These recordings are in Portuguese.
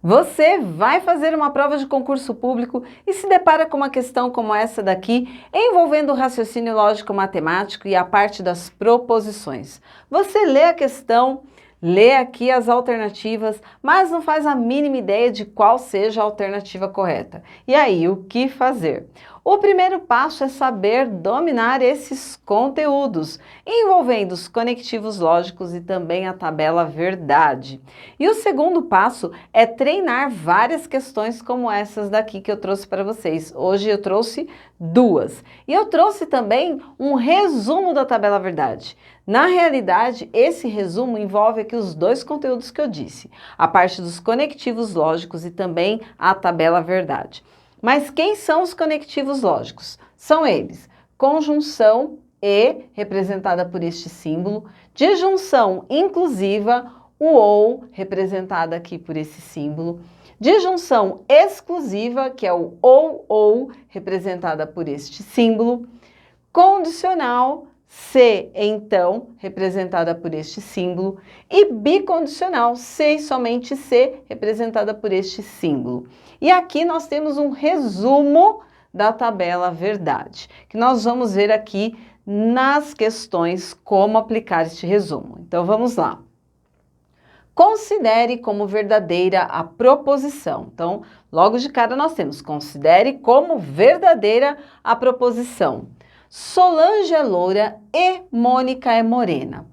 Você vai fazer uma prova de concurso público e se depara com uma questão como essa daqui, envolvendo o raciocínio lógico-matemático e a parte das proposições. Você lê a questão, lê aqui as alternativas, mas não faz a mínima ideia de qual seja a alternativa correta. E aí, o que fazer? O primeiro passo é saber dominar esses conteúdos, envolvendo os conectivos lógicos e também a tabela verdade. E o segundo passo é treinar várias questões como essas daqui que eu trouxe para vocês. Hoje eu trouxe duas. E eu trouxe também um resumo da tabela verdade. Na realidade, esse resumo envolve aqui os dois conteúdos que eu disse, a parte dos conectivos lógicos e também a tabela verdade. Mas quem são os conectivos lógicos? São eles: conjunção e, representada por este símbolo, disjunção inclusiva, o ou, representada aqui por esse símbolo, disjunção exclusiva, que é o ou, representada por este símbolo, condicional, se, então, representada por este símbolo, e bicondicional, se e somente se, representada por este símbolo. E aqui nós temos um resumo da tabela verdade, que nós vamos ver aqui nas questões como aplicar este resumo. Então vamos lá. Considere como verdadeira a proposição. Então, logo de cara nós temos: considere como verdadeira a proposição. Solange é loura e Mônica é morena.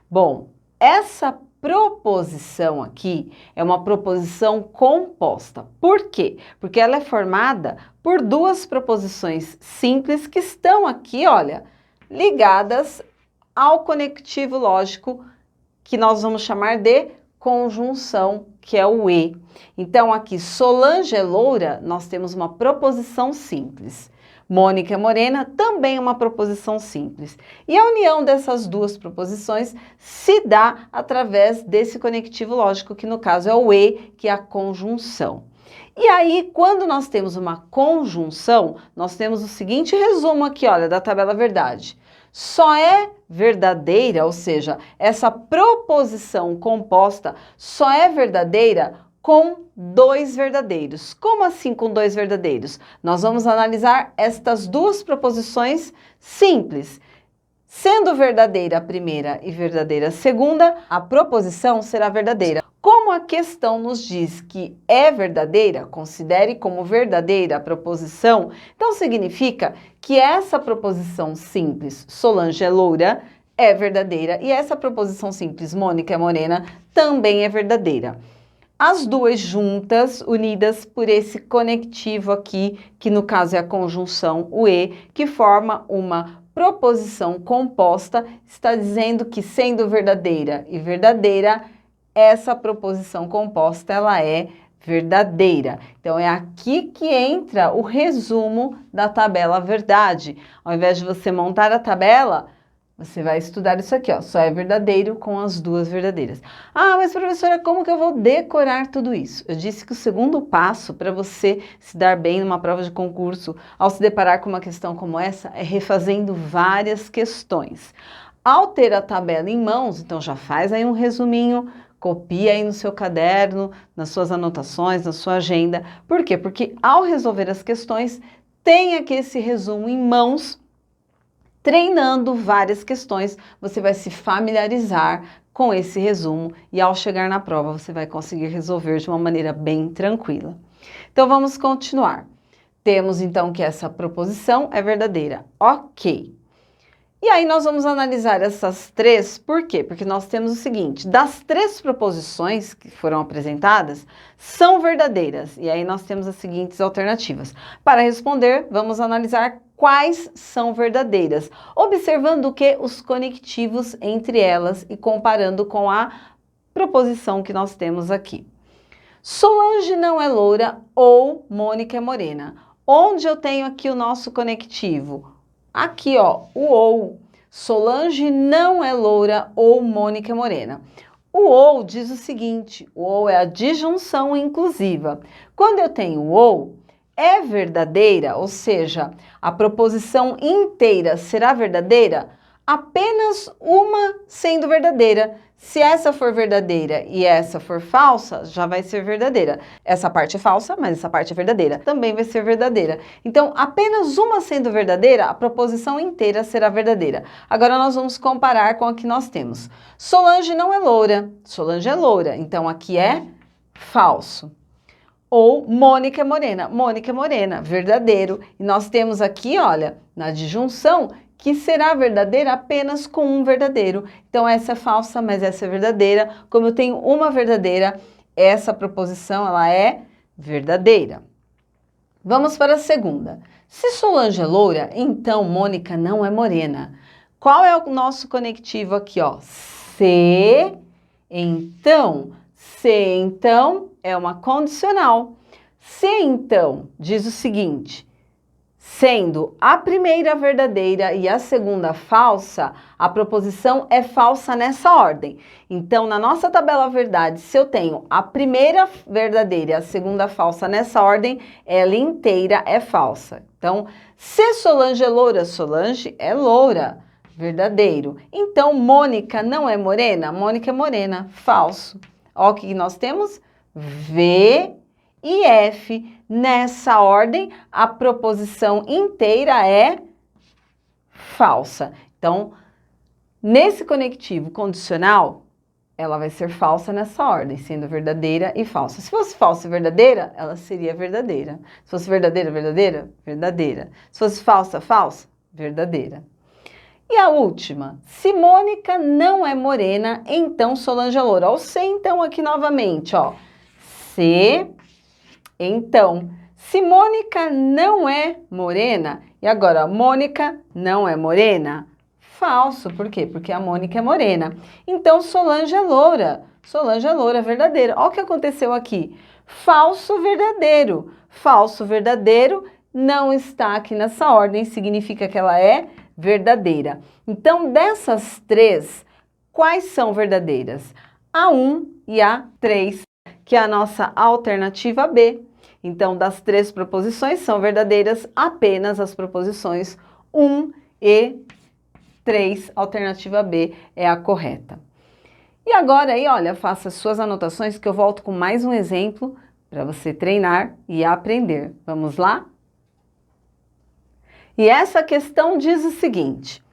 Bom, essa proposição aqui é uma proposição composta. Por quê? Porque ela é formada por duas proposições simples que estão aqui, olha, ligadas ao conectivo lógico que nós vamos chamar de conjunção, que é o e. Então, aqui, Solange é loura, nós temos uma proposição simples. Mônica é morena, também uma proposição simples. E a união dessas duas proposições se dá através desse conectivo lógico, que no caso é o e, que é a conjunção. E aí, quando nós temos uma conjunção, nós temos o seguinte resumo aqui, olha, da tabela verdade. Só é verdadeira, ou seja, essa proposição composta só é verdadeira com dois verdadeiros. Como assim com dois verdadeiros? Nós vamos analisar estas duas proposições simples. Sendo verdadeira a primeira e verdadeira a segunda, a proposição será verdadeira. Como a questão nos diz que é verdadeira, considere como verdadeira a proposição, então significa que essa proposição simples, Solange é loura, é verdadeira, e essa proposição simples, Mônica é morena, também é verdadeira. As duas juntas, unidas por esse conectivo aqui, que no caso é a conjunção, o e, que forma uma proposição composta, está dizendo que, sendo verdadeira e verdadeira, essa proposição composta ela é verdadeira. Então é aqui que entra o resumo da tabela verdade. Ao invés de você montar a tabela, você vai estudar isso aqui, ó, só é verdadeiro com as duas verdadeiras. Ah, mas professora, como que eu vou decorar tudo isso? Eu disse que o segundo passo para você se dar bem numa prova de concurso, ao se deparar com uma questão como essa, é refazendo várias questões. Ao ter a tabela em mãos, então já faz aí um resuminho, copia aí no seu caderno, nas suas anotações, na sua agenda. Por quê? Porque ao resolver as questões, tem aqui esse resumo em mãos. Treinando várias questões, você vai se familiarizar com esse resumo e ao chegar na prova você vai conseguir resolver de uma maneira bem tranquila. Então vamos continuar. Temos então que essa proposição é verdadeira. Ok. E aí nós vamos analisar essas três, por quê? Porque nós temos o seguinte: das três proposições que foram apresentadas, são verdadeiras. E aí nós temos as seguintes alternativas. Para responder, vamos analisar quais são verdadeiras, observando que os conectivos entre elas e comparando com a proposição que nós temos aqui. Solange não é loura ou Mônica é morena. Onde eu tenho aqui o nosso conectivo? Aqui, ó, o ou. Solange não é loura ou Mônica é morena. O ou diz o seguinte: o ou é a disjunção inclusiva. Quando eu tenho o ou, é verdadeira, ou seja, a proposição inteira será verdadeira apenas uma sendo verdadeira. Se essa for verdadeira e essa for falsa, já vai ser verdadeira. Essa parte é falsa, mas essa parte é verdadeira. Também vai ser verdadeira. Então, apenas uma sendo verdadeira, a proposição inteira será verdadeira. Agora, nós vamos comparar com a que nós temos. Solange não é loura. Solange é loura. Então, aqui é falso. Ou Mônica é morena. Mônica é morena, verdadeiro. E nós temos aqui, olha, na disjunção, que será verdadeira apenas com um verdadeiro. Então, essa é falsa, mas essa é verdadeira. Como eu tenho uma verdadeira, essa proposição ela é verdadeira. Vamos para a segunda. Se Solange é loura, então Mônica não é morena. Qual é o nosso conectivo aqui, ó? Se, então. Se, então, é uma condicional. Se, então, diz o seguinte... Sendo a primeira verdadeira e a segunda falsa, a proposição é falsa nessa ordem. Então, na nossa tabela verdade, se eu tenho a primeira verdadeira e a segunda falsa nessa ordem, ela inteira é falsa. Então, se Solange é loura, Solange é loura, verdadeiro. Então, Mônica não é morena? Mônica é morena, falso. Ó, o que nós temos? V e F. Nessa ordem, a proposição inteira é falsa. Então, nesse conectivo condicional, ela vai ser falsa nessa ordem, sendo verdadeira e falsa. Se fosse falsa e verdadeira, ela seria verdadeira. Se fosse verdadeira, verdadeira, verdadeira. Se fosse falsa, falsa, verdadeira. E a última, se Mônica não é morena, então Solange é loura. Ó, o se, então, aqui novamente, ó. Se... Então, se Mônica não é morena, e agora, Mônica não é morena? Falso, por quê? Porque a Mônica é morena. Então, Solange é loura. Solange é loura, verdadeira. Olha o que aconteceu aqui. Falso, verdadeiro. Falso, verdadeiro não está aqui nessa ordem, significa que ela é verdadeira. Então, dessas três, quais são verdadeiras? A 1 e a 3. Que é a nossa alternativa B. Então, das três proposições, são verdadeiras apenas as proposições 1 e 3, alternativa B é a correta. E agora aí, olha, faça suas anotações que eu volto com mais um exemplo para você treinar e aprender. Vamos lá? E essa questão diz o seguinte: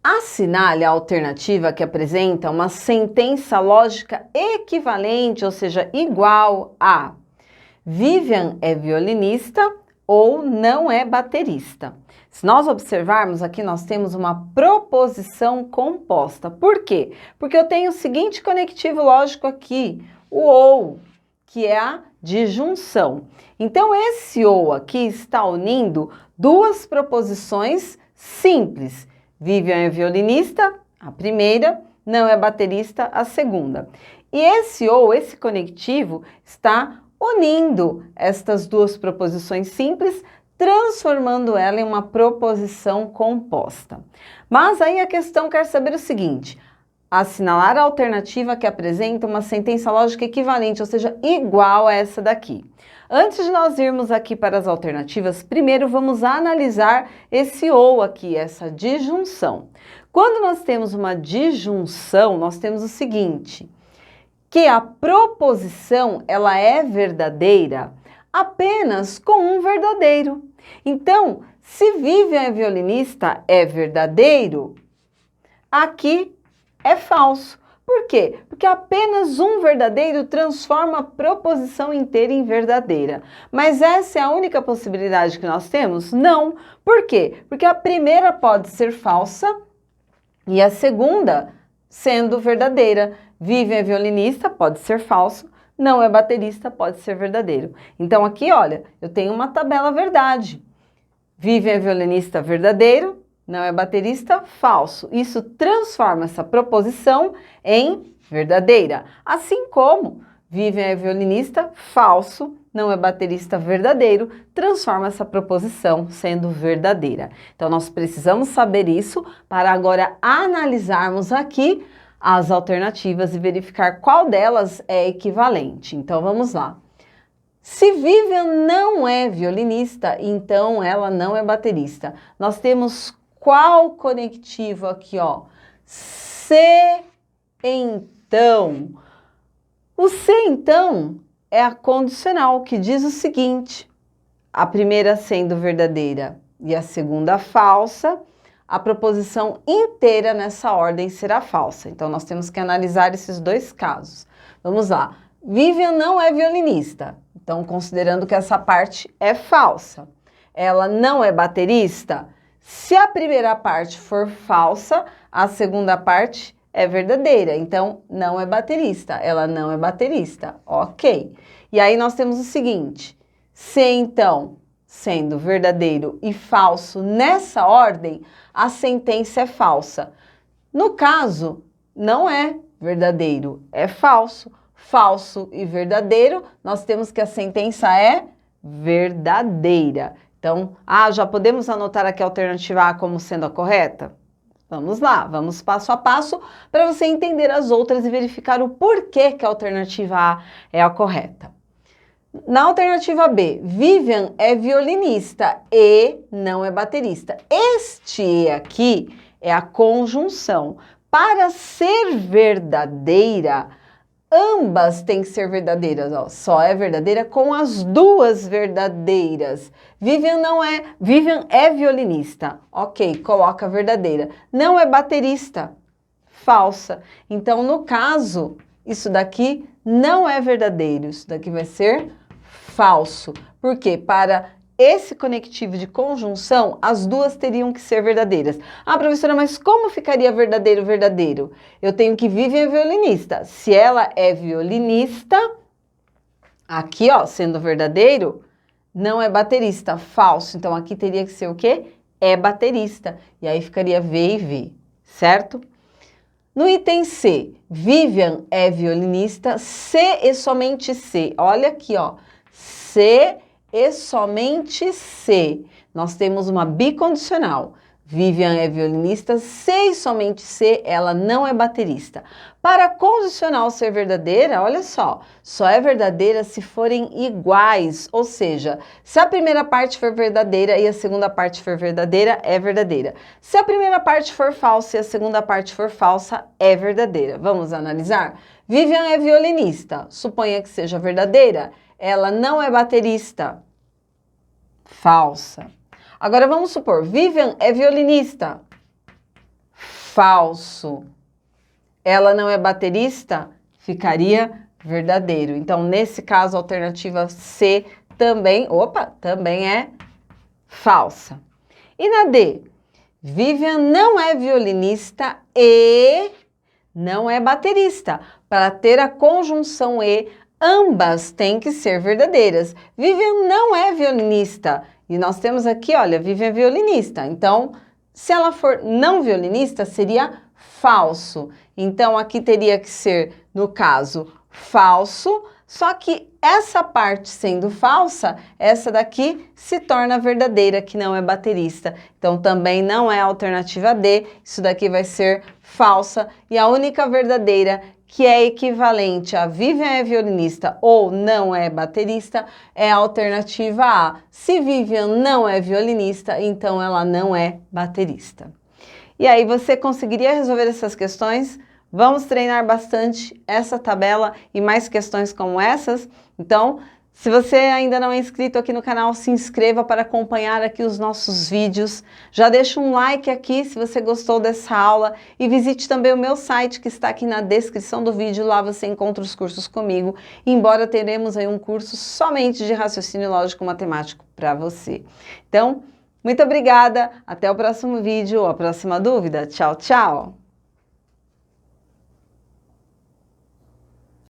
assinale a alternativa que apresenta uma sentença lógica equivalente, ou seja, igual a Vivian é violinista ou não é baterista. Se nós observarmos aqui, nós temos uma proposição composta. Por quê? Porque eu tenho o seguinte conectivo lógico aqui, o ou, que é a disjunção. Então, esse ou aqui está unindo duas proposições simples. Vivian é violinista, a primeira, não é baterista, a segunda. E esse ou, esse conectivo, está unindo estas duas proposições simples, transformando ela em uma proposição composta. Mas aí a questão quer saber o seguinte: assinalar a alternativa que apresenta uma sentença lógica equivalente, ou seja, igual a essa daqui. Antes de nós irmos aqui para as alternativas, primeiro vamos analisar esse ou aqui, essa disjunção. Quando nós temos uma disjunção, nós temos o seguinte, que a proposição ela é verdadeira apenas com um verdadeiro. Então, se Vivian é violinista é verdadeiro, aqui é falso. Por quê? Porque apenas um verdadeiro transforma a proposição inteira em verdadeira. Mas essa é a única possibilidade que nós temos? Não. Por quê? Porque a primeira pode ser falsa e a segunda sendo verdadeira. Vivian é violinista, pode ser falso. Não é baterista, pode ser verdadeiro. Então aqui, olha, eu tenho uma tabela verdade. Vivian é violinista, verdadeiro. Não é baterista, falso. Isso transforma essa proposição em verdadeira. Assim como Vivian é violinista, falso. Não é baterista, verdadeiro. Transforma essa proposição sendo verdadeira. Então, nós precisamos saber isso para agora analisarmos aqui as alternativas e verificar qual delas é equivalente. Então, vamos lá. Se Vivian não é violinista, então ela não é baterista. Nós temos qual conectivo aqui, ó? Se então. O se então é a condicional que diz o seguinte: a primeira sendo verdadeira e a segunda falsa, a proposição inteira nessa ordem será falsa. Então, nós temos que analisar esses dois casos. Vamos lá. Vivian não é violinista. Então, considerando que essa parte é falsa. Ela não é baterista? Se a primeira parte for falsa, a segunda parte é verdadeira. Então, não é baterista. Ela não é baterista. Ok. E aí, nós temos o seguinte. Se, então, sendo verdadeiro e falso nessa ordem, a sentença é falsa. No caso, não é verdadeiro, é falso. Falso e verdadeiro, nós temos que a sentença é verdadeira. Então, já podemos anotar aqui a alternativa A como sendo a correta? Vamos lá, vamos passo a passo para você entender as outras e verificar o porquê que a alternativa A é a correta. Na alternativa B, Vivian é violinista e não é baterista. Este E aqui é a conjunção. Para ser verdadeira, ambas têm que ser verdadeiras. Ó. Só é verdadeira com as duas verdadeiras. Vivian é violinista. Ok, coloca verdadeira. Não é baterista. Falsa. Então, no caso, isso daqui não é verdadeiro. Isso daqui vai ser falso. Porque para esse conectivo de conjunção, as duas teriam que ser verdadeiras. Professora, mas como ficaria verdadeiro, verdadeiro? Eu tenho que Vivian é violinista. Se ela é violinista, aqui, ó, sendo verdadeiro, não é baterista, falso. Então, aqui teria que ser o quê? É baterista. E aí ficaria V e V, certo? No item C, Vivian é violinista, C e somente C. Olha aqui, ó. C e somente C. Nós temos uma bicondicional. Vivian é violinista, C e somente C, ela não é baterista. Para a condicional ser verdadeira, olha só é verdadeira se forem iguais, ou seja, se a primeira parte for verdadeira e a segunda parte for verdadeira, é verdadeira. Se a primeira parte for falsa e a segunda parte for falsa, é verdadeira. Vamos analisar? Vivian é violinista, suponha que seja verdadeira. Ela não é baterista. Falsa. Agora vamos supor, Vivian é violinista. Falso. Ela não é baterista? Ficaria verdadeiro. Então, nesse caso, a alternativa C também é falsa. E na D? Vivian não é violinista e não é baterista. Para ter a conjunção E, ambas têm que ser verdadeiras. Vivian não é violinista. E nós temos aqui, olha, Vivian é violinista. Então, se ela for não violinista, seria falso. Então, aqui teria que ser, no caso, falso. Só que essa parte sendo falsa, essa daqui se torna verdadeira, que não é baterista. Então, também não é a alternativa D. Isso daqui vai ser falsa. E a única verdadeira que é equivalente a Vivian é violinista ou não é baterista, é a alternativa A. Se Vivian não é violinista, então ela não é baterista. E aí, você conseguiria resolver essas questões? Vamos treinar bastante essa tabela e mais questões como essas? Então, se você ainda não é inscrito aqui no canal, se inscreva para acompanhar aqui os nossos vídeos. Já deixa um like aqui se você gostou dessa aula e visite também o meu site que está aqui na descrição do vídeo. Lá você encontra os cursos comigo, embora teremos aí um curso somente de raciocínio lógico matemático para você. Então, muito obrigada, até o próximo vídeo, a próxima dúvida. Tchau, tchau!